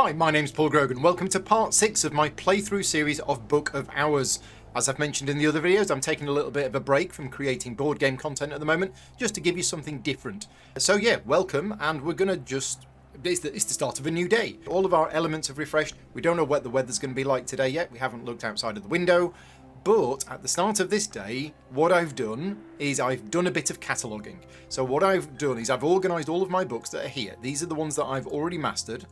Hi, my name's Paul Grogan. Welcome to part 6 of my playthrough series of Book of Hours. As I've mentioned in the other videos, I'm taking a little bit of a break from creating board game content at the moment, just to give you something different. So yeah, welcome, and we're going to it's the start of a new day. All of our elements have refreshed. We don't know what the weather's going to be like today yet. We haven't looked outside of the window. But at the start of this day, what I've done is I've done a bit of cataloguing. So what I've done is I've organised all of my books that are here. These are the ones that I've already mastered.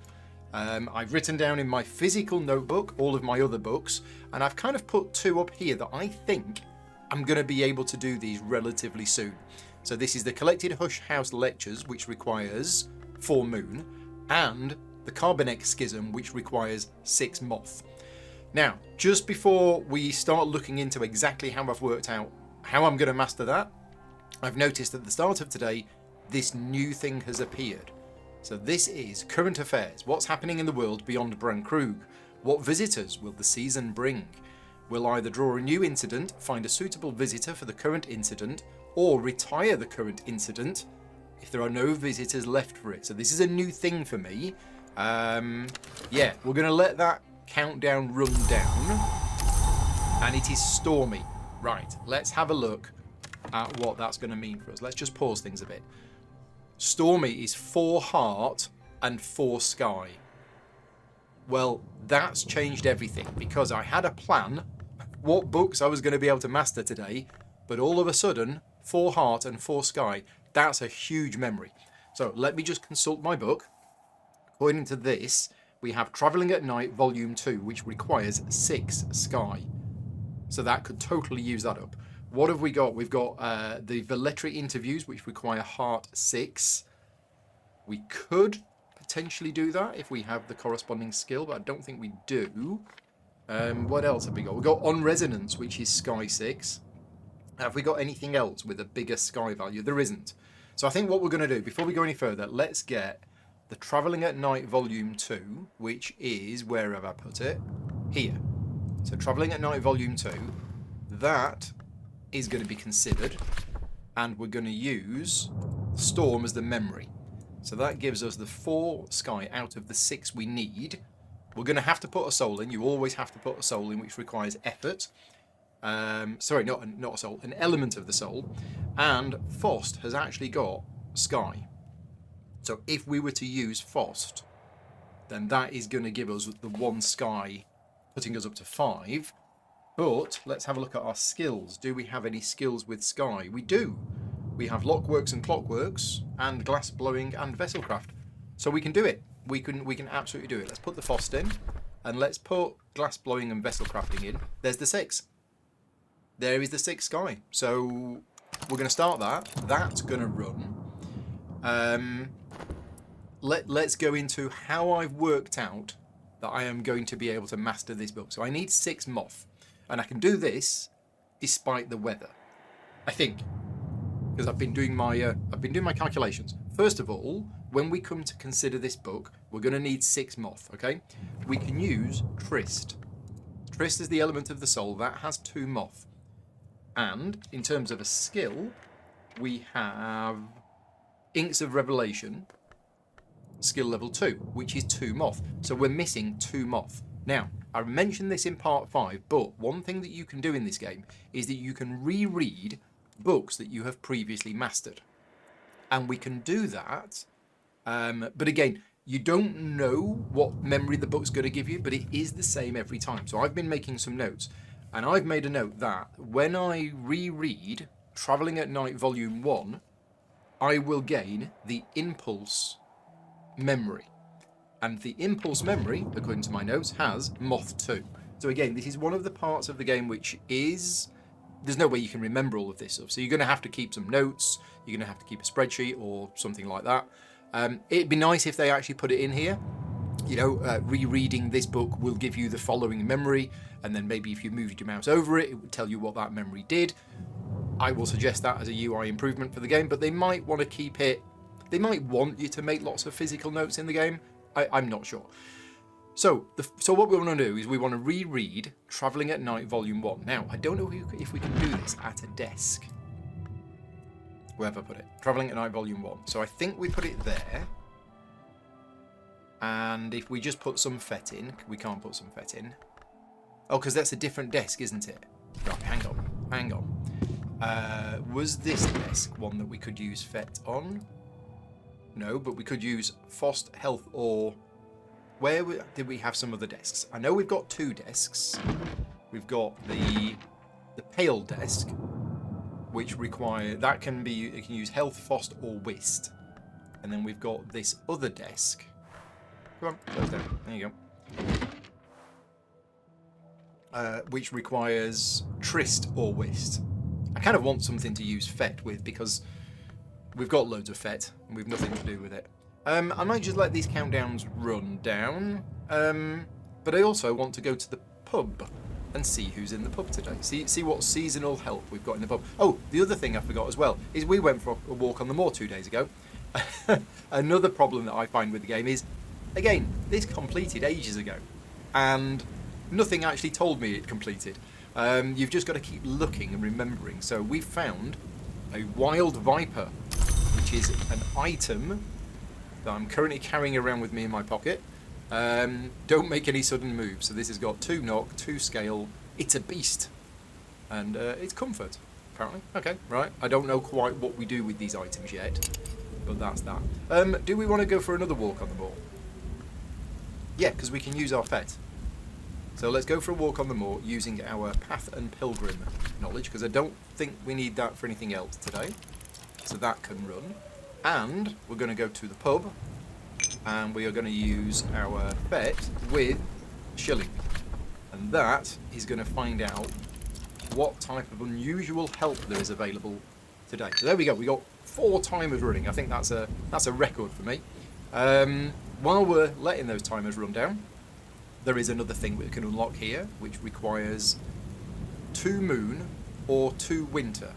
I've written down in my physical notebook all of my other books, and I've kind of put 2 up here that I think I'm going to be able to do these relatively soon. So this is the Collected Hush House Lectures, which requires 4 Moon, and the Carbonex Schism, which requires 6 Moth. Now, just before we start looking into exactly how I've worked out how I'm going to master that, I've noticed at the start of today, this new thing has appeared. So this is Current Affairs. What's happening in the world beyond Bran Krug? What visitors will the season bring? We'll either draw a new incident, find a suitable visitor for the current incident, or retire the current incident if there are no visitors left for it. So this is a new thing for me. Yeah, we're going to let that countdown run down. And it is stormy. Right, let's have a look at what that's going to mean for us. Let's just pause things a bit. Stormy is 4 heart and 4 sky. Well, that's changed everything because I had a plan what books I was going to be able to master today, but all of a sudden, 4 heart and 4 sky, that's a huge memory. So let me just consult my book. According to this, we have Travelling at Night Volume 2, which requires 6 sky. So that could totally use that up. What have we got? We've got the Velletri Interviews, which require heart 6. We could potentially do that if we have the corresponding skill, but I don't think we do. What else have we got? We've got On Resonance, which is sky 6. Have we got anything else with a bigger sky value? There isn't. So I think what we're going to do, before we go any further, let's get the Travelling at Night Volume 2, which is, where have I put it? Here. So Travelling at Night Volume 2, that is going to be considered, and we're going to use Storm as the memory. So that gives us the 4 sky out of the 6 we need. We're going to have to put a soul in. You always have to put a soul in, which requires effort. Sorry, not a soul, an element of the soul. And Fost has actually got sky. So if we were to use Fost, then that is going to give us the 1 sky, putting us up to 5. But let's have a look at our skills. Do we have any skills with sky? We do. We have Lockworks and Clockworks, and Glass Blowing and Vesselcraft. So we can do it. We can absolutely do it. Let's put the Fost in, and let's put Glass Blowing and Vesselcrafting in. There's the 6. There is the 6 sky. So we're going to start that. That's going to run. Let's go into how I've worked out that I am going to be able to master this book. So I need 6 Moth. And I can do this despite the weather, I think, because I've been doing my calculations. First of all, when we come to consider this book, we're going to need 6 Moth. Okay, we can use Trist. Trist is the element of the soul that has 2 Moth, and in terms of a skill, we have Inks of Revelation, skill level 2, which is 2 Moth. So we're missing 2 Moth. Now, I mentioned this in part 5, but one thing that you can do in this game is that you can reread books that you have previously mastered. And we can do that, but again, you don't know what memory the book's going to give you, but it is the same every time. So I've been making some notes, and I've made a note that when I reread Travelling at Night Volume 1, I will gain the Impulse memory. And the Impulse memory, according to my notes, has Moth 2. So again, this is one of the parts of the game which is... There's no way you can remember all of this stuff. So you're going to have to keep some notes. You're going to have to keep a spreadsheet or something like that. It'd be nice if they actually put it in here. You know, rereading this book will give you the following memory. And then maybe if you moved your mouse over it, it would tell you what that memory did. I will suggest that as a UI improvement for the game. But they might want to keep it... They might want you to make lots of physical notes in the game. I'm not sure. So what we want to do is we want to reread Travelling at Night Volume 1. Now, I don't know if we can do this at a desk. Where have I put it? Travelling at Night Volume 1. So I think we put it there. And if we just put some FET in, we can't put some FET in. Oh, because that's a different desk, isn't it? Right, hang on. Was this desk one that we could use FET on? No, but we could use FOST, Health, or... Where did we have some other desks? I know we've got 2 desks. We've got the pale desk, which that can be, you can use Health, FOST, or WIST. And then we've got this other desk. Come on, close down. There you go. Which requires Trist or WIST. I kind of want something to use FET with because we've got loads of FET and we've nothing to do with it. I might just let these countdowns run down. But I also want to go to the pub and see who's in the pub today. See what seasonal help we've got in the pub. Oh, the other thing I forgot as well is we went for a walk on the moor 2 days ago. Another problem that I find with the game is, again, this completed ages ago, and nothing actually told me it completed. You've just got to keep looking and remembering. So we found a wild viper, which is an item that I'm currently carrying around with me in my pocket. Don't make any sudden moves. So this has got 2 knock, 2 scale. It's a beast, and it's comfort, apparently. Okay, right. I don't know quite what we do with these items yet, but that's that. Do we want to go for another walk on the moor? Yeah, because we can use our FET. So let's go for a walk on the moor using our Path and Pilgrim knowledge, because I don't think we need that for anything else today. So that can run. And we're going to go to the pub, and we are going to use our FET with Shilling. And that is going to find out what type of unusual help there is available today. So there we go. We got 4 timers running. I think that's a record for me. While we're letting those timers run down, there is another thing we can unlock here, which requires 2 moon or 2 winter.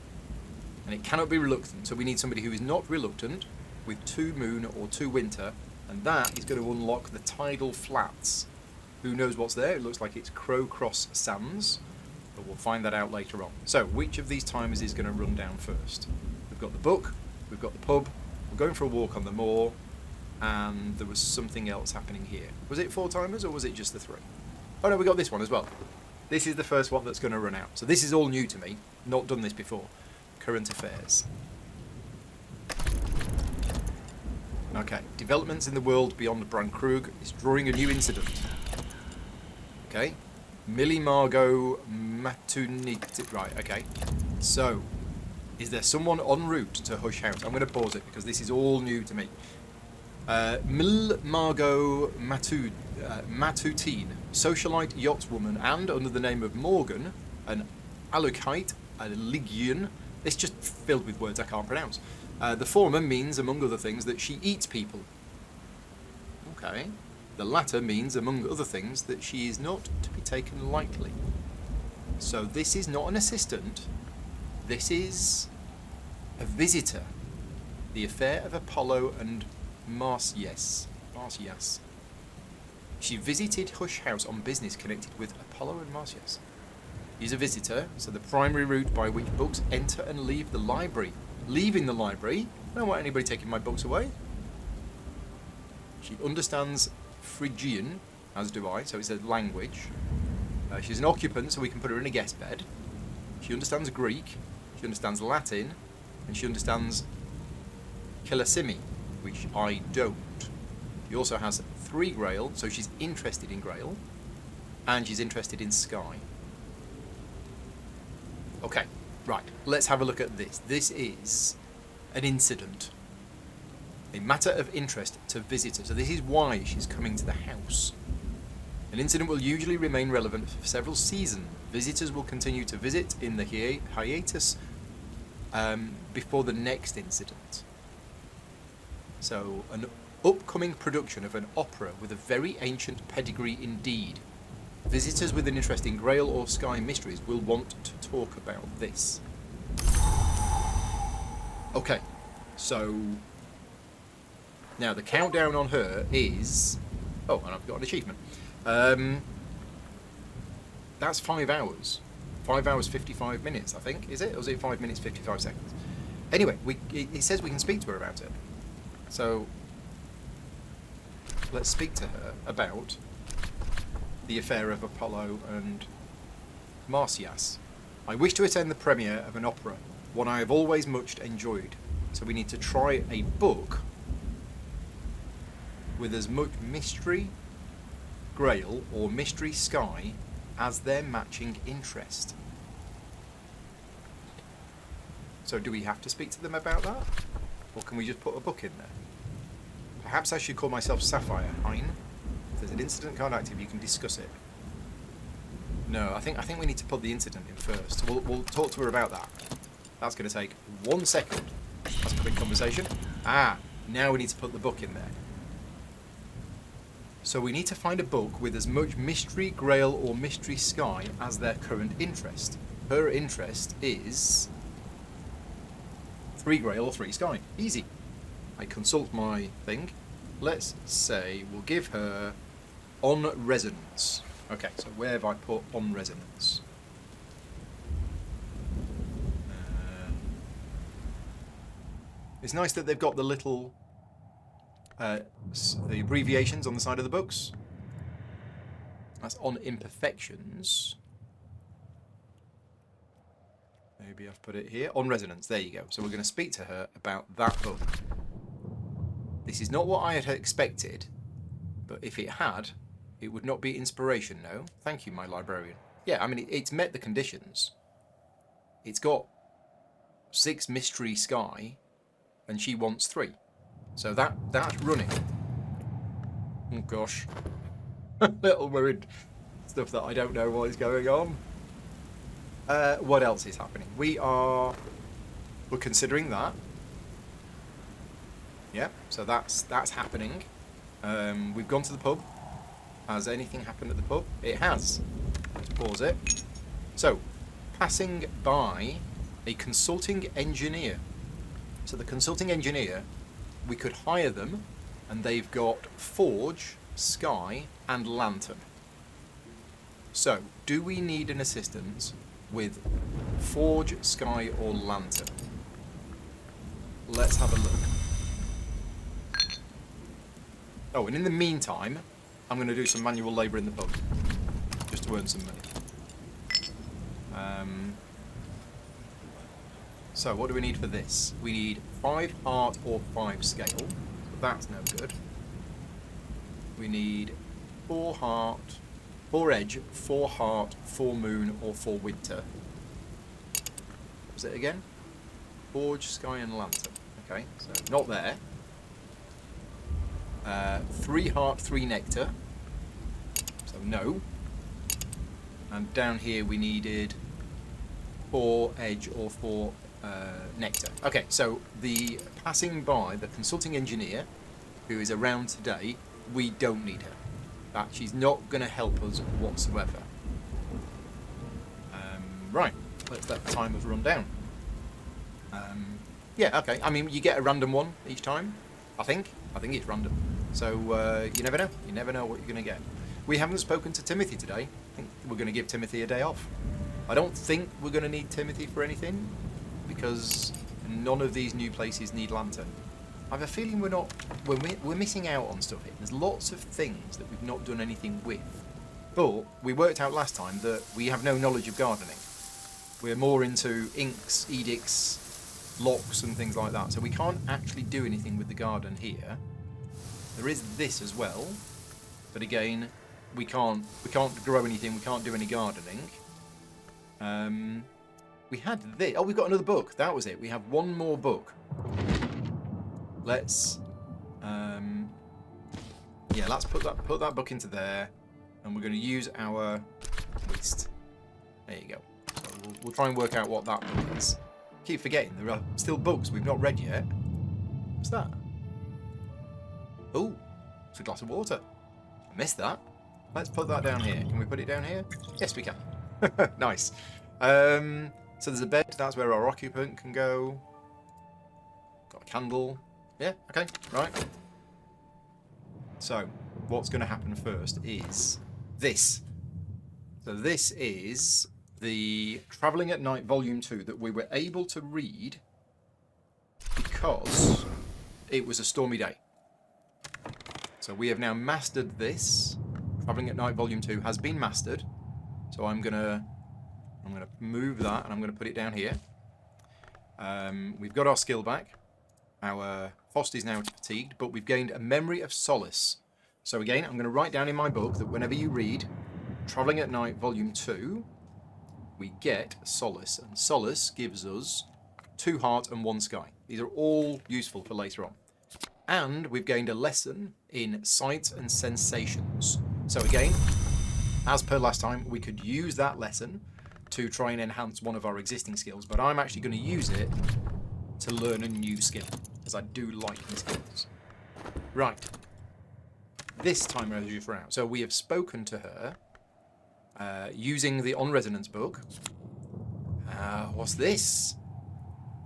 And it cannot be reluctant, so we need somebody who is not reluctant with 2 moon or 2 winter, and that is going to unlock the tidal flats. Who knows what's there? It looks like it's Crow Cross Sands, but we'll find that out later on. So which of these timers is going to run down first? We've got the book, we've got the pub, we're going for a walk on the moor, and there was something else happening here. Was it 4 timers or was it just the 3? Oh no, we got this one as well. This is the first one that's going to run out. So this is all new to me, not done this before. Current affairs. Okay, developments in the world beyond Brankrug is drawing a new incident. Okay, Millie Margot Matunit. Right, okay. So, is there someone en route to Hush House? I'm going to pause it because this is all new to me. Millie Margot Matutine, socialite yachtswoman, and under the name of Morgan, an Alukite, a Ligian. It's just filled with words I can't pronounce. The former means, among other things, that she eats people. Okay. The latter means, among other things, that she is not to be taken lightly. So this is not an assistant. This is a visitor. The affair of Apollo and Marsyas. She visited Hush House on business connected with Apollo and Marsyas. He's a visitor, so the primary route by which books enter and leave the library. Leaving the library? I don't want anybody taking my books away. She understands Phrygian, as do I, so it's a language. She's an occupant, so we can put her in a guest bed. She understands Greek, she understands Latin, and she understands Kelesimi, which I don't. She also has 3 Grail, so she's interested in Grail, and she's interested in Sky. Okay, right, let's have a look at this. This is an incident. A matter of interest to visitors. So this is why she's coming to the house. An incident will usually remain relevant for several seasons. Visitors will continue to visit in the hiatus before the next incident. So, an upcoming production of an opera with a very ancient pedigree indeed. Visitors with an interest in Grail or Sky mysteries will want to talk about this. Okay, so now the countdown on her is... Oh, and I've got an achievement. That's 5 hours. 5 hours 55 minutes, I think, is it? Or is it 5 minutes 55 seconds? Anyway, it says we can speak to her about it. So let's speak to her about the affair of Apollo and Marsyas. I wish to attend the premiere of an opera, one I have always much enjoyed. So we need to try a book with as much mystery Grail or mystery Sky as their matching interest. So do we have to speak to them about that? Or can we just put a book in there? Perhaps I should call myself Sapphire, Hein. If there's an incident card active, you can discuss it. No, I think we need to put the incident in first. We'll talk to her about that. That's going to take 1 second. That's a quick conversation. Ah, now we need to put the book in there. So we need to find a book with as much mystery Grail or mystery Sky as their current interest. Her interest is 3 Grail or 3 Sky. Easy. I consult my thing. Let's say we'll give her On Resonance. Okay, so where have I put On Resonance? It's nice that they've got the little the abbreviations on the side of the books. That's On Imperfections. Maybe I've put it here. On Resonance, there you go. So we're going to speak to her about that book. This is not what I had expected, but if it had, it would not be inspiration, no. Thank you, my librarian. Yeah, I mean, it's met the conditions. It's got 6 mystery Sky, and she wants 3. So that's running. Oh gosh. A little worried. Stuff that I don't know what is going on. What else is happening? We're considering that. Yeah, so that's happening. We've gone to the pub. Has anything happened at the pub? It has. Let's pause it. So, passing by a consulting engineer. So the consulting engineer, we could hire them, and they've got Forge, Sky, and Lantern. So, do we need an assistant with Forge, Sky, or Lantern? Let's have a look. Oh, and in the meantime, I'm going to do some manual labour in the pub, just to earn some money. So what do we need for this? We need 5 heart or 5 scale. So that's no good. We need 4 heart, 4 edge, 4 heart, 4 moon, or 4 winter. What was it again? Forge, Sky, and Lantern. Okay, so not there. 3 heart, 3 nectar. So no. And down here we needed 4 edge or 4 nectar. Okay, so the passing by the consulting engineer, who is around today, we don't need her. That she's not going to help us whatsoever. Right, let's let the timers run down. Yeah, okay. I mean, you get a random one each time. I think it's random. So you never know. You never know what you're going to get. We haven't spoken to Timothy today. I think we're going to give Timothy a day off. I don't think we're going to need Timothy for anything, because none of these new places need Lantern. I have a feeling we're missing out on stuff here. There's lots of things that we've not done anything with. But we worked out last time that we have no knowledge of gardening. We're more into inks, edicts, locks and things like that. So we can't actually do anything with the garden here. There is this as well. But again, we can't grow anything, we can't do any gardening. We had this. Oh, we've got another book. That was it. We have one more book. Let's yeah, let's put that book into there, and we're going to use our waste. There you go. So we'll try and work out what that book is. Keep forgetting there are still books we've not read yet. What's that? Oh, it's a glass of water. I missed that. Let's put that down here. Can we put it down here? Yes, we can. Nice. So there's a bed. That's where our occupant can go. Got a candle. Yeah, okay, right. So, what's going to happen first is this. So this is the Travelling at Night Volume 2 that we were able to read because it was a stormy day. So we have now mastered this. Travelling at Night Volume 2 has been mastered. So I'm gonna move that and I'm gonna put it down here. We've got our skill back. Our Fost is now fatigued, but we've gained a memory of solace. So again, I'm going to write down in my book that whenever you read Travelling at Night Volume 2, we get solace. And solace gives us 2 heart and 1 sky. These are all useful for later on. And we've gained a lesson in sights and sensations. So again, as per last time, we could use that lesson to try and enhance one of our existing skills, but I'm actually going to use it to learn a new skill, as I do like new skills. Right. This time Rosie Frown. So we have spoken to her using the On Resonance book. What's this?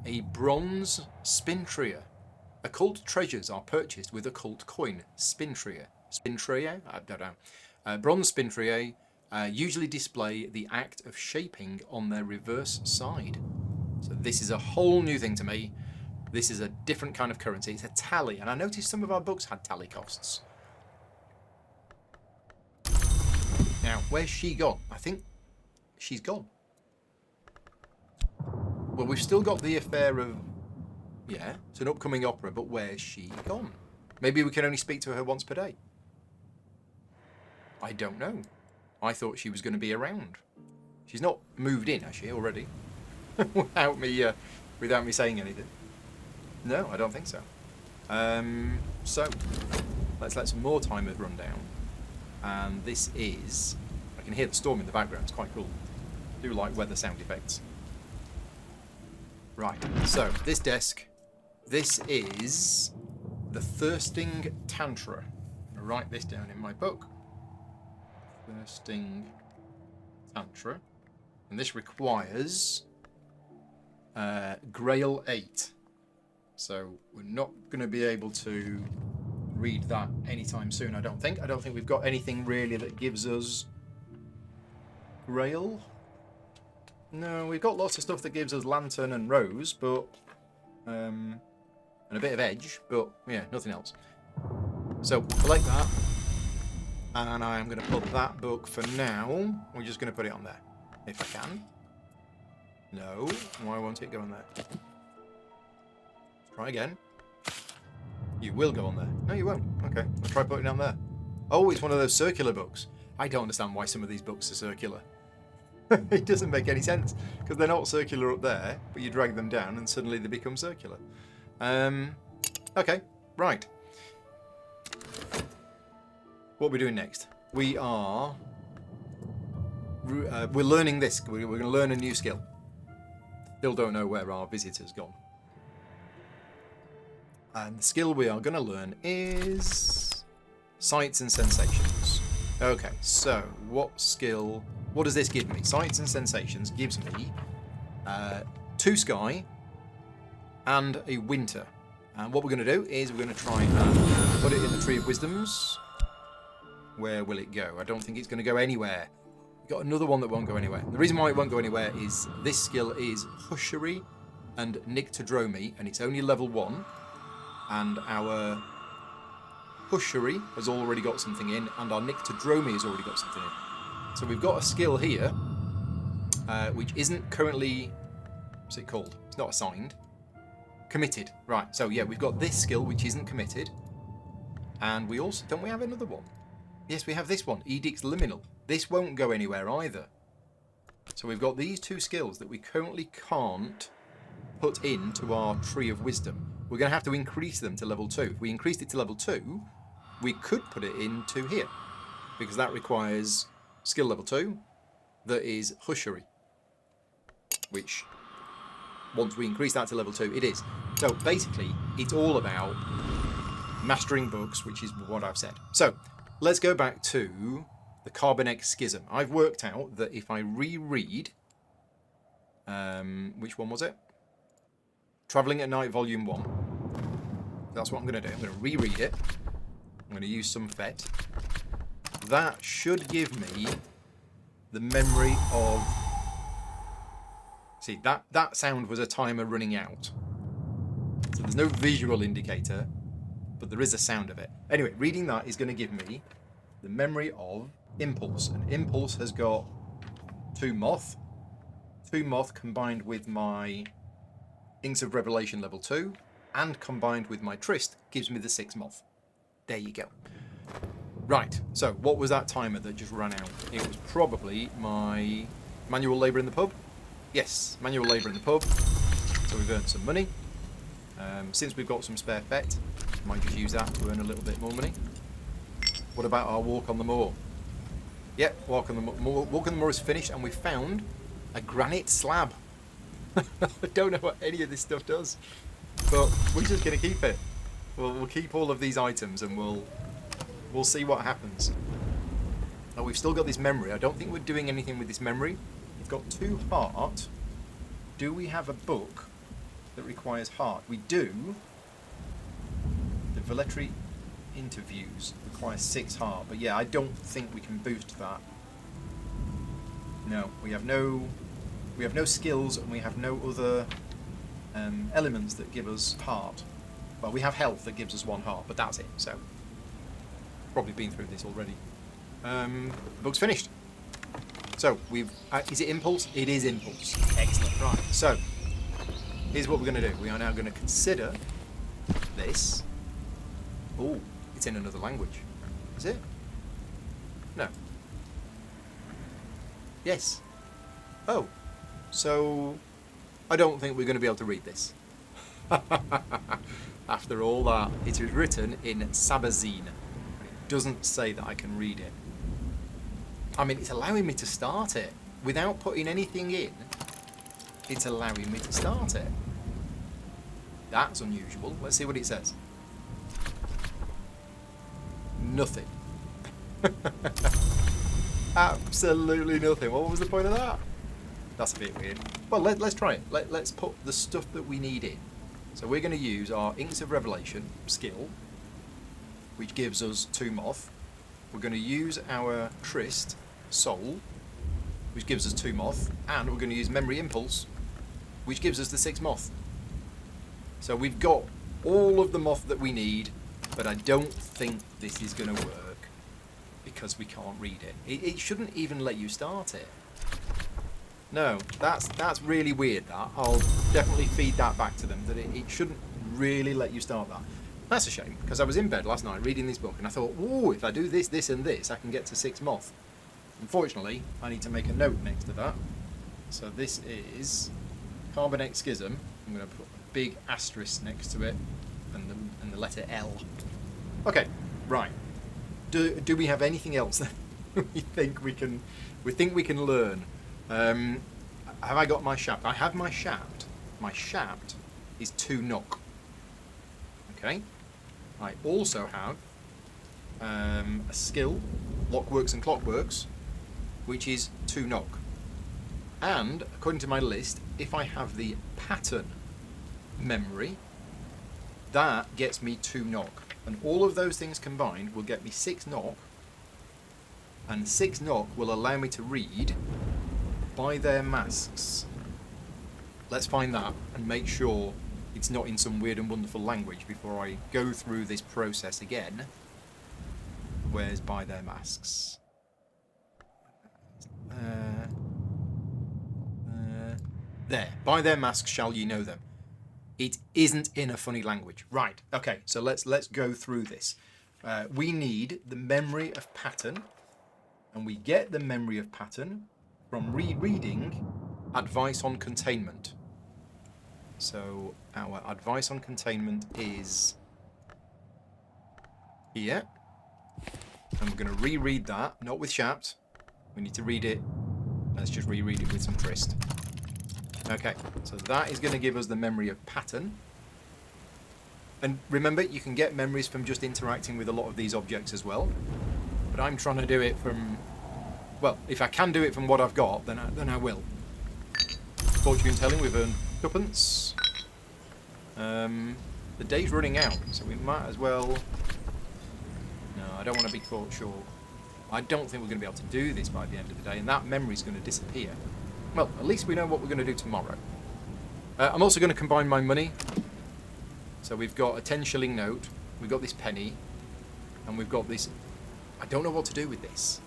A bronze Spintria. Occult treasures are purchased with occult coin. Spintria. Spintria? I don't know. Bronze Spintria usually display the act of shaping on their reverse side. So this is a whole new thing to me. This is a different kind of currency. It's a tally, and I noticed some of our books had tally costs. Now, where's she gone? I think she's gone. Well, we've still got the affair of... Yeah, it's an upcoming opera, but where's she gone? Maybe we can only speak to her once per day. I don't know. I thought she was going to be around. She's not moved in, has she, already? without me saying anything. No, I don't think so. So, let's let some more timers run down. And this is... I can hear the storm in the background, it's quite cool. I do like weather sound effects. Right, so this desk, this is the Thirsting Tantra. I'm going to write this down in my book. Thirsting Tantra. And this requires Grail 8. So we're not going to be able to read that anytime soon, I don't think. I don't think we've got anything really that gives us Grail. No, we've got lots of stuff that gives us Lantern and Rose, but and a bit of Edge, but yeah, nothing else. So collect that, and I'm going to put that book for now. We're just going to put it on there, if I can. No, why won't it go on there? Try again. You will go on there. No, you won't. Okay, I'll try putting it on there. Oh, it's one of those circular books. I don't understand why some of these books are circular. It doesn't make any sense, because they're not circular up there, but you drag them down and suddenly they become circular. Okay, right. What are we doing next? We are... we're learning this. We're going to learn a new skill. Still don't know where our visitor's gone. And the skill we are going to learn is sights and sensations. Okay, so what skill... What does this give me? Sights and sensations gives me 2 sky and a winter. And what we're going to do is we're going to try and put it in the Tree of Wisdoms. Where will it go? I don't think it's going to go anywhere. We've got another one that won't go anywhere. The reason why it won't go anywhere is this skill is Hushery and Nyctodromy, and it's only level 1. And our Hushery has already got something in, and our Nyctodromy has already got something in. So we've got a skill here, which isn't currently, what's it called? It's not assigned. Committed. Right, so yeah, we've got this skill, which isn't committed. And we also, don't we have another one? Yes, we have this one, Edict's Liminal. This won't go anywhere either. So we've got these 2 skills that we currently can't put into our Tree of Wisdom. We're going to have to increase them to level 2. If we increased it to level 2, we could put it into here, because that requires skill level 2, that is Hushery, which, once we increase that to level 2, it is. So basically, it's all about mastering books, which is what I've said. So, let's go back to the Carbonex Schism. I've worked out that if I reread, which one was it? Travelling at Night Volume 1. That's what I'm going to do. I'm going to reread it. I'm going to use some FET. That should give me the memory of... See, that sound was a timer running out. So there's no visual indicator, but there is a sound of it. Anyway, reading that is going to give me the memory of Impulse. And Impulse has got 2 Moth. 2 Moth combined with my Inks of Revelation level 2 and combined with my Tryst gives me the 6 Moth. There you go. Right, so what was that timer that just ran out? It was probably my manual labour in the pub. Yes, manual labour in the pub. So we've earned some money. Since we've got some spare fet, might just use that to earn a little bit more money. What about our walk on the moor? Yep, walk on the moor is finished, and we found a granite slab. I don't know what any of this stuff does, but we're just going to keep it. We'll keep all of these items, and we'll see what happens. Now we've still got this memory. I don't think we're doing anything with this memory. We've got 2 heart. Do we have a book that requires heart? We do. The Velletri interviews require 6 heart, but yeah, I don't think we can boost that. No, we have no skills, and we have no other elements that give us heart. Well, we have health that gives us 1 heart, but that's it. So probably been through this already. The book's finished. So we've is it Impulse? It is Impulse. Excellent. Right. So here's what we're going to do. We are now going to consider this. Oh, it's in another language. Is it? No. Yes. Oh. So I don't think we're going to be able to read this. After all that, it is written in Sabazine. It doesn't say that I can read it. I mean, it's allowing me to start it. Without putting anything in, it's allowing me to start it. That's unusual. Let's see what it says. Nothing. Absolutely nothing. What was the point of that? That's a bit weird. Well, let's try it. Let's put the stuff that we need in. So we're going to use our Inks of Revelation skill, which gives us 2 Moth. We're going to use our Tryst Soul, which gives us 2 Moth, and we're going to use Memory Impulse, which gives us the 6 Moth. So we've got all of the Moth that we need, but I don't think this is going to work because we can't read it. It shouldn't even let you start it. No, that's really weird. That I'll definitely feed that back to them, that it shouldn't really let you start that. That's a shame, because I was in bed last night reading this book and I thought, oh, if I do this, this and this, I can get to 6 Moth. Unfortunately, I need to make a note next to that. So this is Carbonate Schism. I'm going to put a big asterisk next to it and the letter L. Okay, right. Do we have anything else that we think we can learn? Have I got my shaft? I have my shaft. My shaft is 2 knock. Okay. I also have a skill, Lockworks and Clockworks, which is 2 knock. And according to my list, if I have the pattern memory, that gets me 2 knock. And all of those things combined will get me 6 knock. And 6 knock will allow me to read By Their Masks. Let's find that and make sure it's not in some weird and wonderful language before I go through this process again. Where's By Their Masks? There. By their masks shall ye know them. It isn't in a funny language. Right. Okay. So let's go through this. We need the memory of pattern, and we get the memory of pattern from rereading Advice on Containment. So our Advice on Containment is here, and we're going to reread that, not with Shapt. We need to read it. Let's just reread it with some Tryst. Okay, so that is going to give us the memory of pattern. And remember, you can get memories from just interacting with a lot of these objects as well. But I'm trying to do it from, well, if I can do it from what I've got, then I will. Fortune telling, we've earned 2pence. The day's running out, so we might as well. No, I don't want to be caught short. I don't think we're going to be able to do this by the end of the day, and that memory's going to disappear. Well, at least we know what we're going to do tomorrow. I'm also going to combine my money. So we've got a 10 shilling note, we've got this penny, and we've got this... I don't know what to do with this.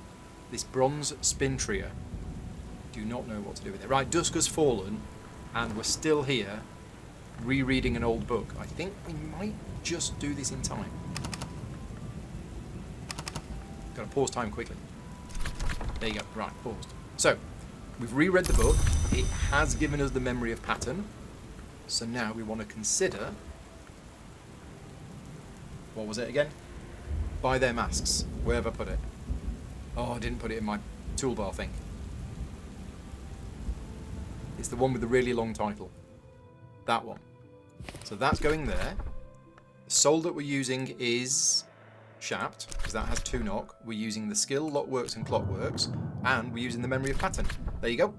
This bronze spintria. Do not know what to do with it. Right, dusk has fallen, and we're still here, rereading an old book. I think we might just do this in time. Got to pause time quickly. There you go. Right, paused. So, we've reread the book. It has given us the memory of pattern. So now we want to consider... What was it again? Buy their masks. Where have I put it? Oh, I didn't put it in my toolbar thing. It's the one with the really long title. That one. So that's going there. The soul that we're using is Shapt, because that has 2 knock. We're using the skill, Lockworks and Clockworks, and we're using the memory of pattern. There you go.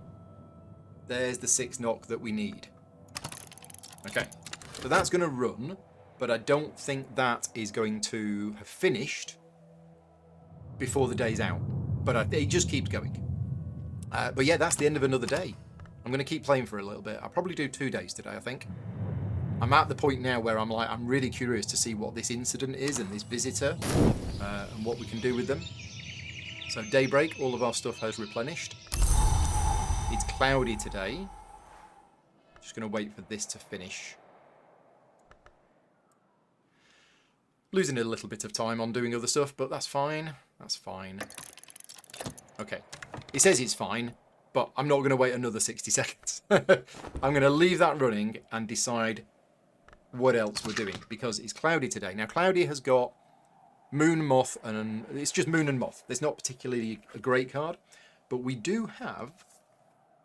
There's the 6 knock that we need. Okay. So that's going to run, but I don't think that is going to have finished before the day's out. But it just keeps going. But yeah, that's the end of another day. I'm going to keep playing for a little bit. I'll probably do 2 days today, I think. I'm at the point now where I'm really curious to see what this incident is and this visitor and what we can do with them. So daybreak, all of our stuff has replenished. It's cloudy today. Just going to wait for this to finish. Losing a little bit of time on doing other stuff, but that's fine. That's fine. Okay. It says it's fine, but I'm not going to wait another 60 seconds. I'm going to leave that running and decide what else we're doing, because it's cloudy today. Now, cloudy has got moon, moth, and it's just moon and moth. It's not particularly a great card, but we do have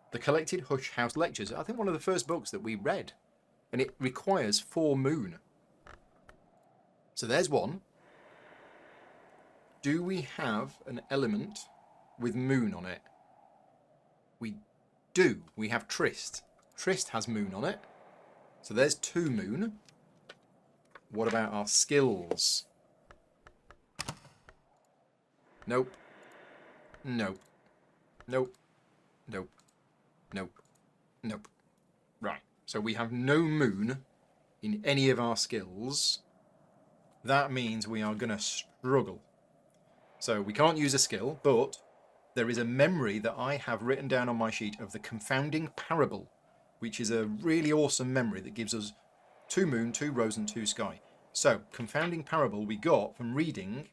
the Collected Hush House Lectures. I think one of the first books that we read, and it requires 4 moon. So there's one. Do we have an element with moon on it? We do. We have Trist. Trist has moon on it. So there's 2 moon. What about our skills? Nope. Nope. Nope. Nope. Nope. Nope. Right. So we have no moon in any of our skills. That means we are going to struggle. So we can't use a skill, but there is a memory that I have written down on my sheet of the Confounding Parable, which is a really awesome memory that gives us 2 moon, 2 rose, and 2 sky. So, Confounding Parable we got from rereading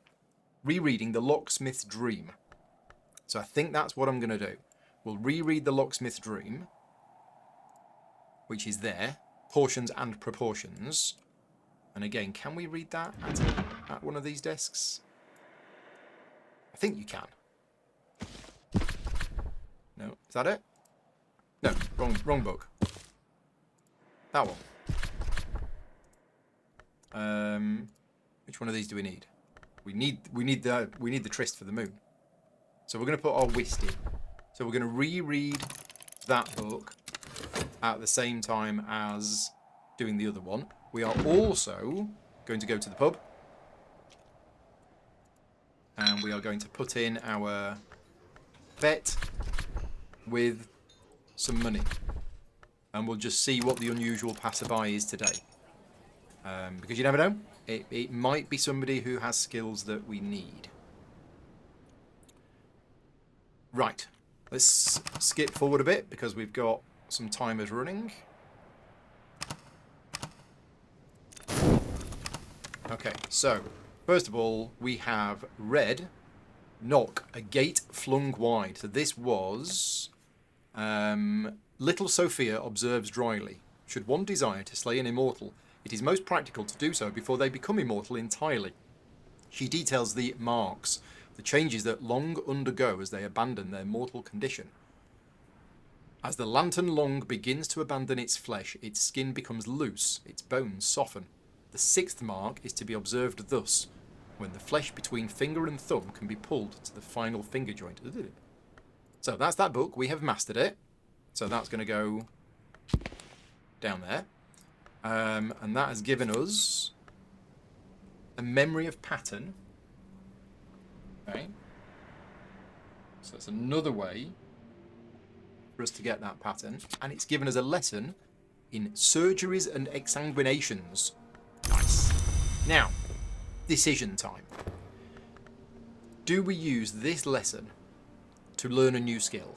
The Locksmith's Dream. So I think that's what I'm going to do. We'll reread The Locksmith's Dream, which is there, portions and proportions. And again, can we read that at one of these desks? I think you can. No, is that it? No, wrong book. That one. Which one of these do we need? We need the Trist for the moon. So we're going to put our whist in. So we're going to reread that book at the same time as doing the other one. We are also going to go to the pub. And we are going to put in our bet with some money. And we'll just see what the unusual passerby is today. Because you never know. It might be somebody who has skills that we need. Right. Let's skip forward a bit because we've got some timers running. Okay, so first of all, we have red knock, a gate flung wide. So this was Little Sophia observes dryly. Should one desire to slay an immortal, it is most practical to do so before they become immortal entirely. She details the marks, the changes that long undergo as they abandon their mortal condition. As the lantern long begins to abandon its flesh, its skin becomes loose, its bones soften. The 6th mark is to be observed thus, when the flesh between finger and thumb can be pulled to the final finger joint. So that's that book. We have mastered it. So that's going to go down there. And that has given us a memory of pattern. Okay. So it's another way for us to get that pattern. And it's given us a lesson in surgeries and exsanguinations. Nice. Now, decision time. Do we use this lesson to learn a new skill?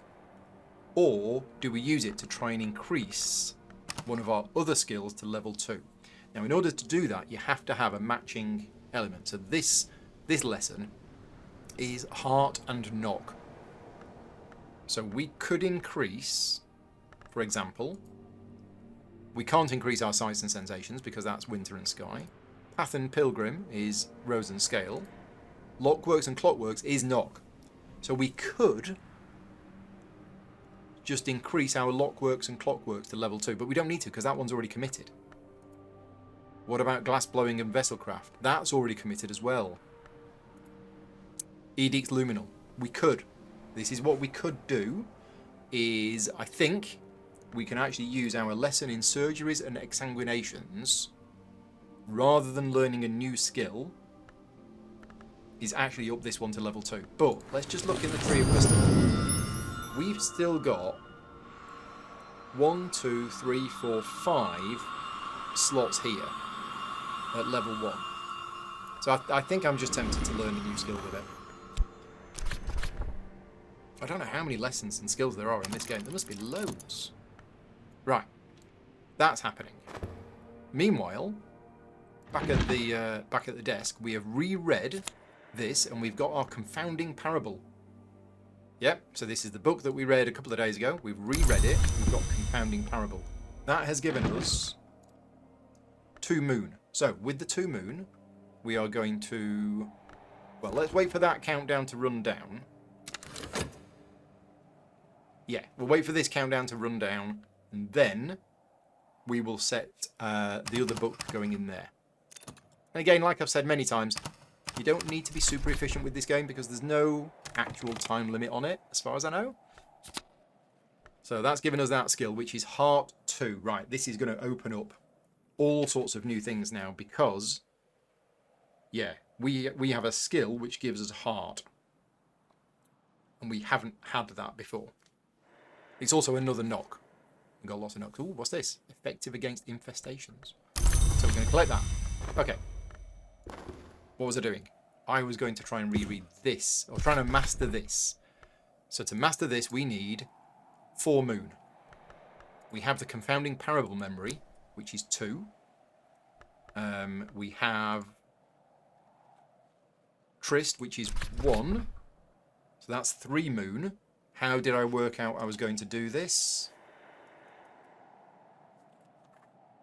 Or do we use it to try and increase one of our other skills to level 2? Now, in order to do that, you have to have a matching element. So this lesson is heart and knock. So we could increase, for example, we can't increase our sights and sensations because that's winter and sky. Path and pilgrim is rose and scale. Lockworks and clockworks is knock. So we could just increase our lockworks and clockworks to level 2, but we don't need to because that one's already committed. What about glass blowing and vesselcraft? That's already committed as well. Edict luminal. We could. This is what we could do, is I think we can actually use our lesson in surgeries and exsanguinations, rather than learning a new skill, is actually up this one to level 2. But let's just look in the Tree of Wisdom. We've still got 1, 2, 3, 4, 5 slots here at level 1. So I think I'm just tempted to learn a new skill with it. I don't know how many lessons and skills there are in this game. There must be loads. Right. That's happening. Meanwhile, back at the desk, we have reread this and we've got our confounding parable. Yep, so this is the book that we read a couple of days ago. We've reread it. We've got confounding parable. That has given us 2 moon. So with the 2 moon, we are going to... Well, let's wait for that countdown to run down. Yeah, we'll wait for this countdown to run down, and then we will set the other book going in there. And again, like I've said many times, you don't need to be super efficient with this game because there's no actual time limit on it, as far as I know. So that's given us that skill, which is Heart 2. Right, this is going to open up all sorts of new things now because, yeah, we have a skill which gives us Heart. And we haven't had that before. It's also another knock. We've got lots of knocks. Ooh, what's this? Effective against infestations. So we're going to collect that. Okay. What was I doing? I was going to try and reread this, or trying to master this. So to master this, we need 4 moon. We have the confounding parable memory, which is 2. We have Trist, which is 1. So that's 3 moon. How did I work out I was going to do this?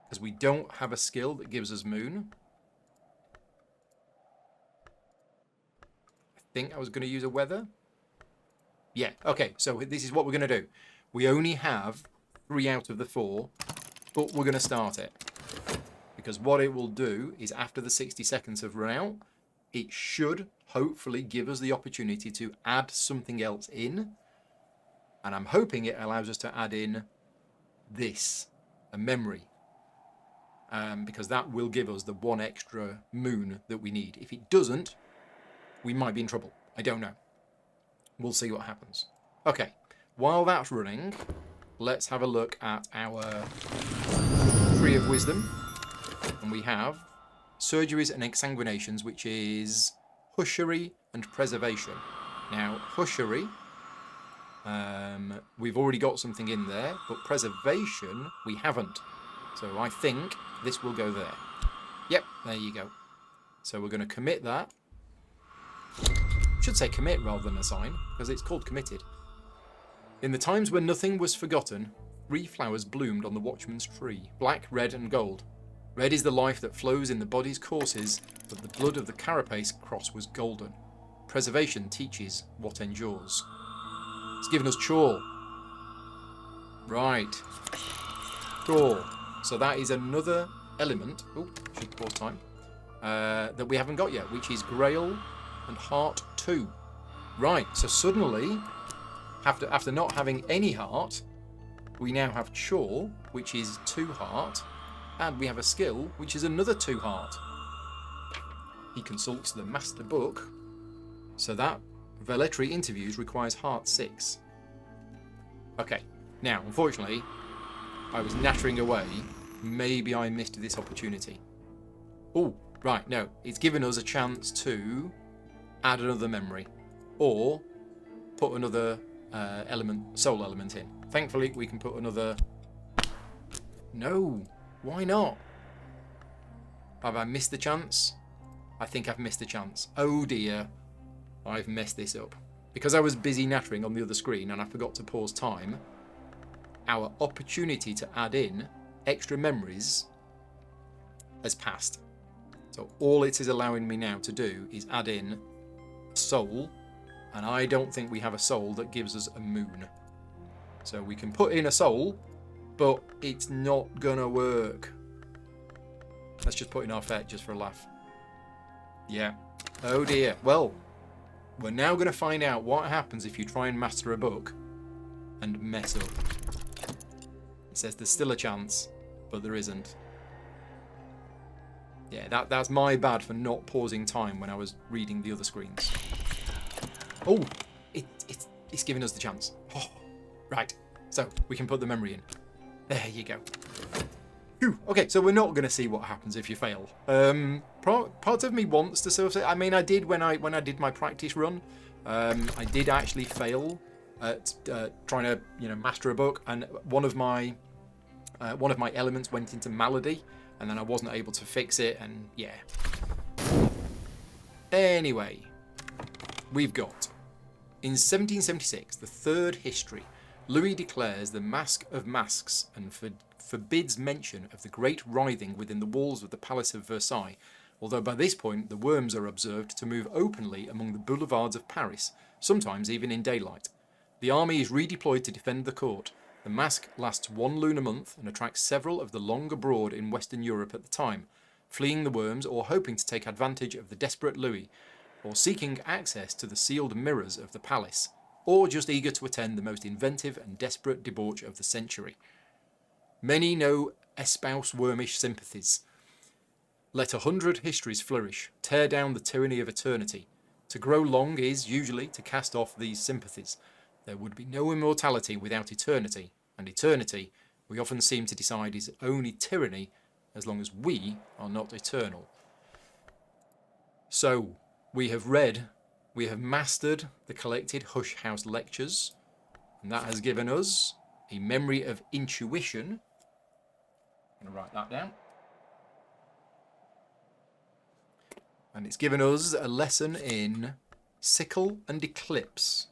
Because we don't have a skill that gives us moon. I think I was going to use a weather. Yeah, okay, so this is what we're going to do. We only have 3 out of the 4, but we're going to start it. Because what it will do is after the 60 seconds have run out, it should hopefully give us the opportunity to add something else in. And I'm hoping it allows us to add in this, a memory. Because that will give us the 1 extra moon that we need. If it doesn't, we might be in trouble. I don't know. We'll see what happens. Okay, while that's running, let's have a look at our Tree of Wisdom. And we have Surgeries and Exsanguinations, which is Hushery and Preservation. Now, Hushery... we've already got something in there, but preservation we haven't. So I think this will go there. Yep, there you go. So we're going to commit that. Should say commit rather than assign, because it's called committed. In the times when nothing was forgotten, 3 flowers bloomed on the watchman's tree, black, red and gold. Red is the life that flows in the body's courses, but the blood of the carapace cross was golden. Preservation teaches what endures. It's given us chore. Right. Chore. So that is another element. Oh, should pause time. That we haven't got yet, which is Grail and Heart 2. Right. So suddenly, after not having any heart, we now have chore, which is 2 heart, and we have a skill, which is another 2 heart. He consults the master book, so that Velletri interviews requires Heart 6. Okay, now, unfortunately, I was nattering away. Maybe I missed this opportunity. Oh, Right, no. It's given us a chance to add another memory. Or put another soul element in. Thankfully, we can put another... No. Why not? Have I missed the chance? I think I've missed the chance. Oh dear. I've messed this up. Because I was busy nattering on the other screen and I forgot to pause time, our opportunity to add in extra memories has passed. So all it is allowing me now to do is add in a soul, and I don't think we have a soul that gives us a moon. So we can put in a soul, but it's not gonna work. Let's just put in our fete just for a laugh. Yeah. Oh dear. Well, we're now going to find out what happens if you try and master a book and mess up. It says there's still a chance, but there isn't. Yeah, that's my bad for not pausing time when I was reading the other screens. Oh, it's giving us the chance. Oh, right, so we can put the memory in. There you go. Whew. Okay, so we're not going to see what happens if you fail. Part of me wants to sort of say, I mean, I did when I did my practice run. I did actually fail at trying to master a book, and one of my elements went into malady, and then I wasn't able to fix it, and yeah. Anyway, we've got in 1776, the third history, Louis declares the Mask of Masks and forbids mention of the great writhing within the walls of the Palace of Versailles, although by this point the worms are observed to move openly among the boulevards of Paris, sometimes even in daylight. The army is redeployed to defend the court. The mask lasts 1 lunar month and attracts several of the long abroad in Western Europe at the time, fleeing the worms or hoping to take advantage of the desperate Louis, or seeking access to the sealed mirrors of the palace, or just eager to attend the most inventive and desperate debauch of the century. Many know espouse wormish sympathies. Let 100 histories flourish, tear down the tyranny of eternity. To grow long is, usually, to cast off these sympathies. There would be no immortality without eternity, and eternity, we often seem to decide, is only tyranny as long as we are not eternal. So, we have mastered the collected Hush House lectures, and that has given us a memory of intuition. I'm going to write that down. And it's given us a lesson in sickle and eclipse.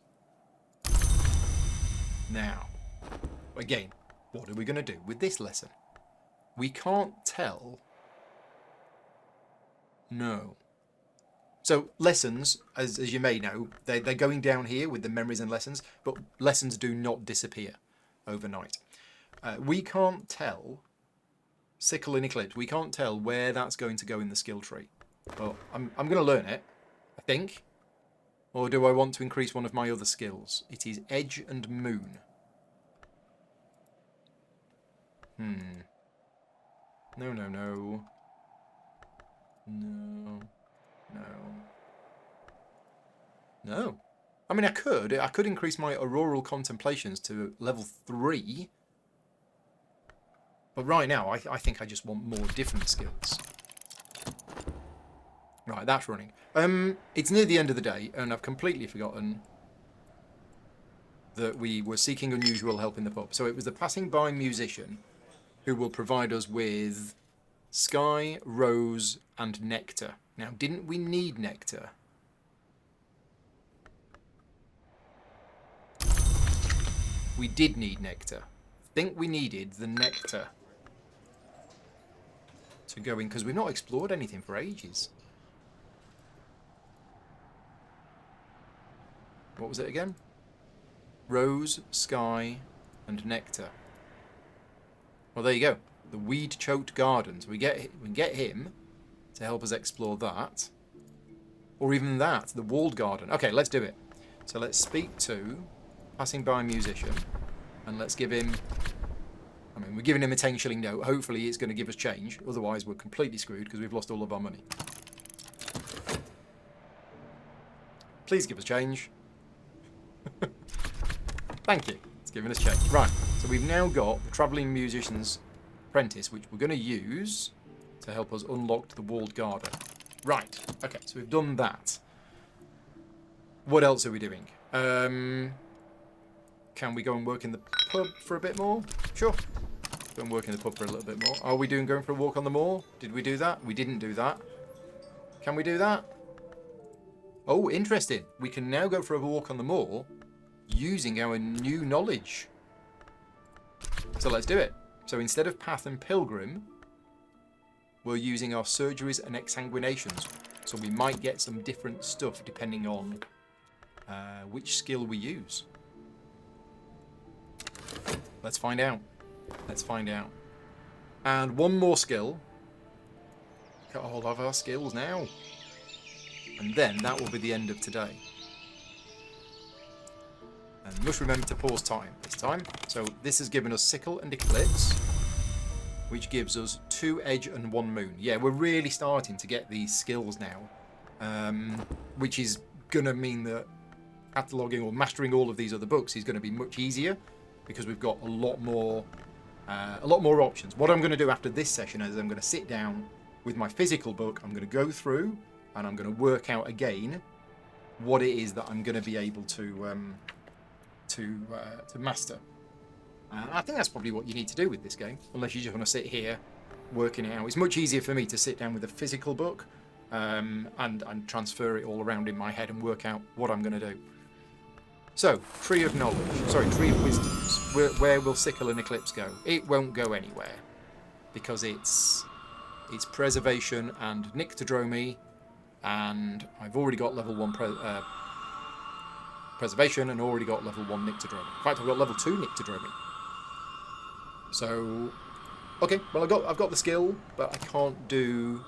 Now, again, what are we going to do with this lesson? We can't tell. No. So lessons, as you may know, they're going down here with the memories and lessons, but lessons do not disappear overnight. We can't tell sickle and eclipse. We can't tell where that's going to go in the skill tree. But I'm going to learn it, I think. Or do I want to increase one of my other skills? It is edge and moon. No. No. I mean, I could increase my auroral contemplations to level 3. But right now, I think I just want more different skills. Right, that's running. It's near the end of the day, and I've completely forgotten that we were seeking unusual help in the pub. So it was the passing by musician who will provide us with Sky, Rose, and Nectar. Now, didn't we need Nectar? We did need Nectar. I think we needed the Nectar to go in, because we've not explored anything for ages. What was it again? Rose, Sky, and Nectar. Well, there you go. The weed-choked gardens. We can get him to help us explore that. Or even that, the walled garden. Okay, let's do it. So let's speak to passing by musician, and let's give him... I mean, we're giving him a 10 shilling note. Hopefully it's going to give us change. Otherwise, we're completely screwed because we've lost all of our money. Please give us change. Thank you. It's given us change. Right, so we've now got the Travelling Musician's Apprentice, which we're going to use to help us unlock the walled garden. Right. Okay, so we've done that. What else are we doing? Can we go and work in the pub for a bit more? Sure. Go and work in the pub for a little bit more. Are we going for a walk on the moor? Did we do that? We didn't do that. Can we do that? Oh, interesting. We can now go for a walk on the moor using our new knowledge. So let's do it. So instead of path and pilgrim, we're using our surgeries and exsanguinations. So we might get some different stuff depending on which skill we use. Let's find out. Let's find out. And one more skill. Got all of our skills now. And then that will be the end of today. And must remember to pause time this time. So this has given us Sickle and Eclipse, which gives us 2 Edge and 1 Moon. Yeah, we're really starting to get these skills now, which is going to mean that cataloguing or mastering all of these other books is going to be much easier because we've got a lot more options. What I'm going to do after this session is I'm going to sit down with my physical book. I'm going to go through and I'm going to work out again what it is that I'm going to be able to master. I think that's probably what you need to do with this game, unless you just want to sit here working it out. It's much easier for me to sit down with a physical book and transfer it all around in my head and work out what I'm going to do. So, Tree of Wisdoms. Where will Sickle and Eclipse go? It won't go anywhere because it's Preservation and Nyctodromy, and I've already got level 1 Preservation and already got level 1 Nyctodromy. In fact, I've got level 2 Nyctodromy. So, okay, well I've got the skill, but I can't do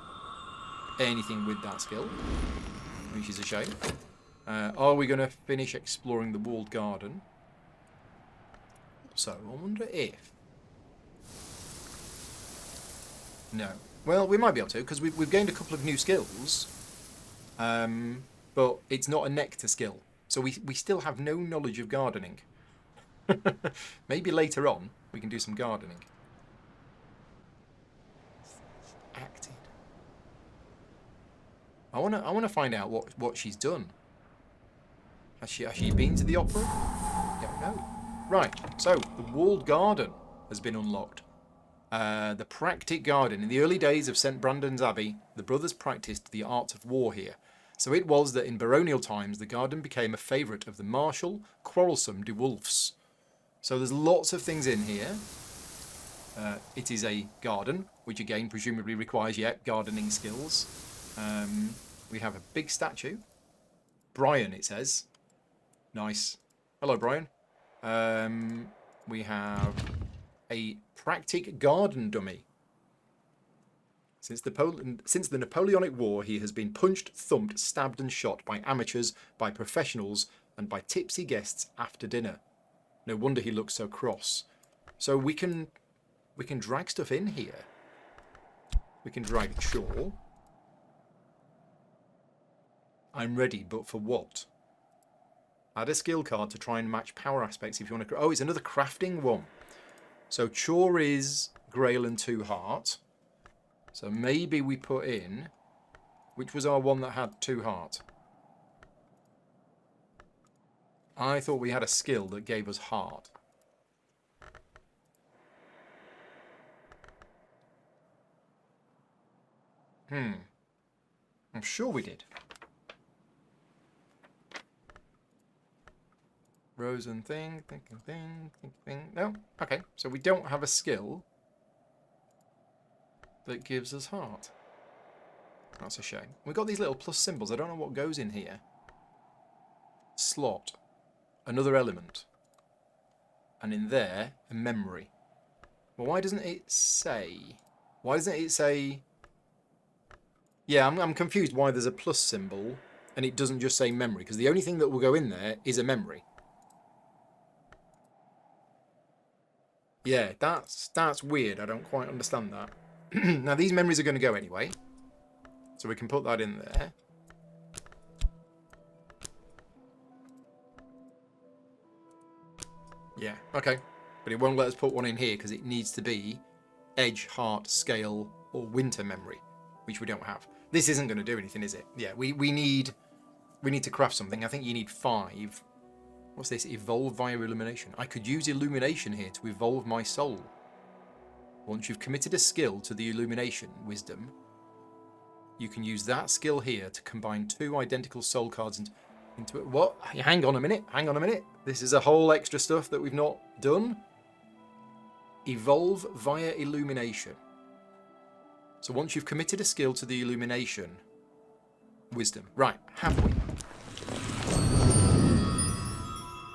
anything with that skill, which is a shame. Are we going to finish exploring the walled garden? So, I wonder if... No. Well, we might be able to, because we've gained a couple of new skills, but it's not a nectar skill. So we still have no knowledge of gardening. Maybe later on we can do some gardening. Acted. I wanna find out what she's done. Has she been to the opera? Don't know. Right. So the walled garden has been unlocked. The Practic Garden. In the early days of St. Brandon's Abbey, the brothers practiced the art of war here. So it was that in baronial times, the garden became a favourite of the martial, quarrelsome de Wulfs. So there's lots of things in here. It is a garden, which again presumably requires gardening skills. We have a big statue. Brian, it says. Nice. Hello, Brian. We have a Practic garden dummy. Since the Napoleonic War, he has been punched, thumped, stabbed and shot by amateurs, by professionals, and by tipsy guests after dinner. No wonder he looks so cross. So we can drag stuff in here. We can drag Shaw. I'm ready, but for what? Add a skill card to try and match power aspects if you want to... Oh, it's another crafting one. So Chaw is Grail and 2 Heart. So maybe we put in... Which was our one that had 2 Heart? I thought we had a skill that gave us Heart. I'm sure we did. Rose and thing. No? Okay, so we don't have a skill that gives us Heart. That's a shame. We've got these little plus symbols. I don't know what goes in here. Slot. Another element. And in there, a memory. Well, why doesn't it say... Why doesn't it say... Yeah, I'm confused why there's a plus symbol and it doesn't just say memory, because the only thing that will go in there is a memory. Yeah, that's weird. I don't quite understand that. Now, these memories are going to go anyway, so we can put that in there. Yeah, okay. But it won't let us put one in here because it needs to be edge, heart, scale, or winter memory, which we don't have. This isn't going to do anything, is it? Yeah, we need to craft something. I think you need 5. What's this? Evolve via illumination. I could use illumination here to evolve my soul. Once you've committed a skill to the illumination wisdom, you can use that skill here to combine 2 identical soul cards into it. What? Hang on a minute. Hang on a minute. This is a whole extra stuff that we've not done. Evolve via illumination. So once you've committed a skill to the illumination wisdom. Right, have we?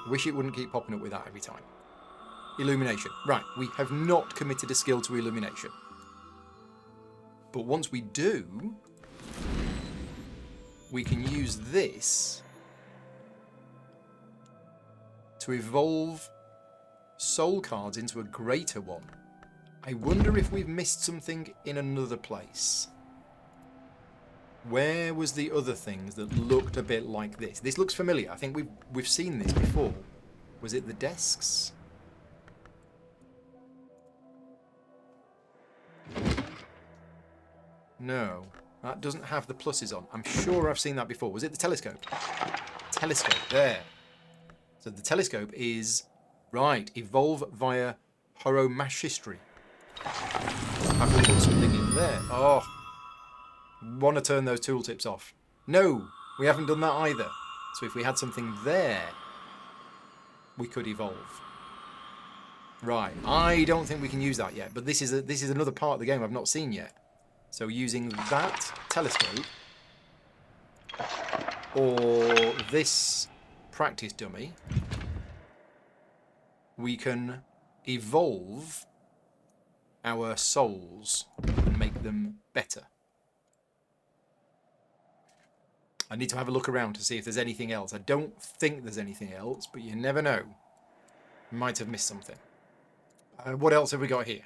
Wish it wouldn't keep popping up with that every time. Illumination. Right, we have not committed a skill to illumination. But once we do, we can use this to evolve soul cards into a greater one. I wonder if we've missed something in another place. Where was the other things that looked a bit like this? This looks familiar. I think we've seen this before. Was it the desks? No, that doesn't have the pluses on. I'm sure I've seen that before. Was it the telescope? Telescope, there. So the telescope is, right, evolve via Horomachistry. Have we put something in there? Oh, want to turn those tooltips off. No, we haven't done that either. So if we had something there, we could evolve. Right, I don't think we can use that yet, but this is another part of the game I've not seen yet. So using that telescope or this practice dummy, we can evolve our souls and make them better. I need to have a look around to see if there's anything else. I don't think there's anything else, but you never know. Might have missed something. What else have we got here?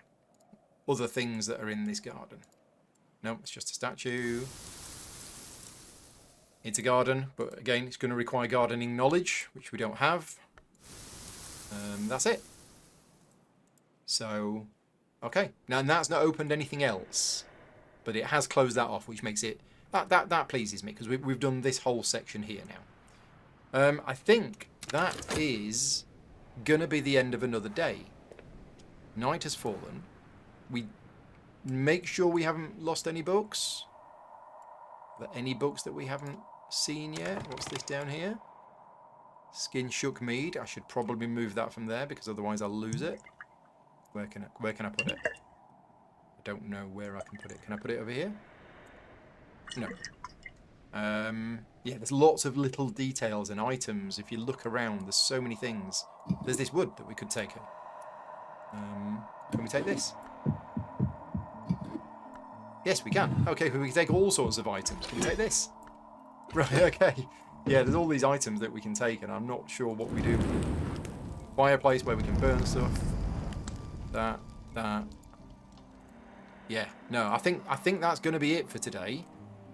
Other things that are in this garden. No, it's just a statue. It's a garden, but again, it's going to require gardening knowledge, which we don't have. That's it. So, okay. Now, and that's not opened anything else, but it has closed that off, which makes it... That pleases me, because we've done this whole section here now. I think that is going to be the end of another day. Night has fallen. We make sure we haven't lost any books. Are there any books that we haven't seen yet? What's this down here? Skin Shook Mead. I should probably move that from there, because otherwise I'll lose it. Where can I put it? I don't know where I can put it. Can I put it over here? No. Yeah, there's lots of little details and items. If you look around, there's so many things. There's this wood that we could take. Can we take this? Yes, we can. Okay, we can take all sorts of items. Can we take this? Right, okay. Yeah, there's all these items that we can take, and I'm not sure what we do. Fireplace where we can burn stuff. That. Yeah, no, I think that's going to be it for today.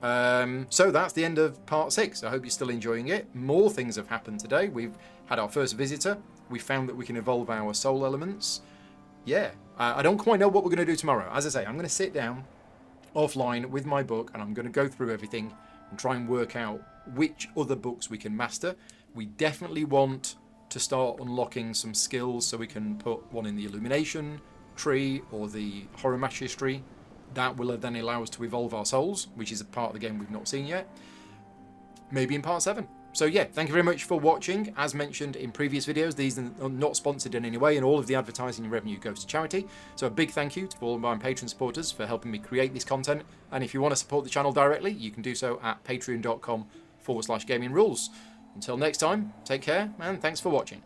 So that's the end of part 6. I hope you're still enjoying it. More things have happened today. We've had our first visitor. We found that we can evolve our soul elements. Yeah, I don't quite know what we're going to do tomorrow. As I say, I'm going to sit down offline with my book, and I'm going to go through everything and try and work out which other books we can master. We definitely want to start unlocking some skills so we can put one in the illumination tree or the Horomachistry. That will then allow us to evolve our souls, which is a part of the game we've not seen yet. Maybe in part 7. So yeah, thank you very much for watching. As mentioned in previous videos, these are not sponsored in any way, and all of the advertising revenue goes to charity. So a big thank you to all of my Patreon supporters for helping me create this content. And if you want to support the channel directly, you can do so at patreon.com/gamingrules. Until next time, take care, and thanks for watching.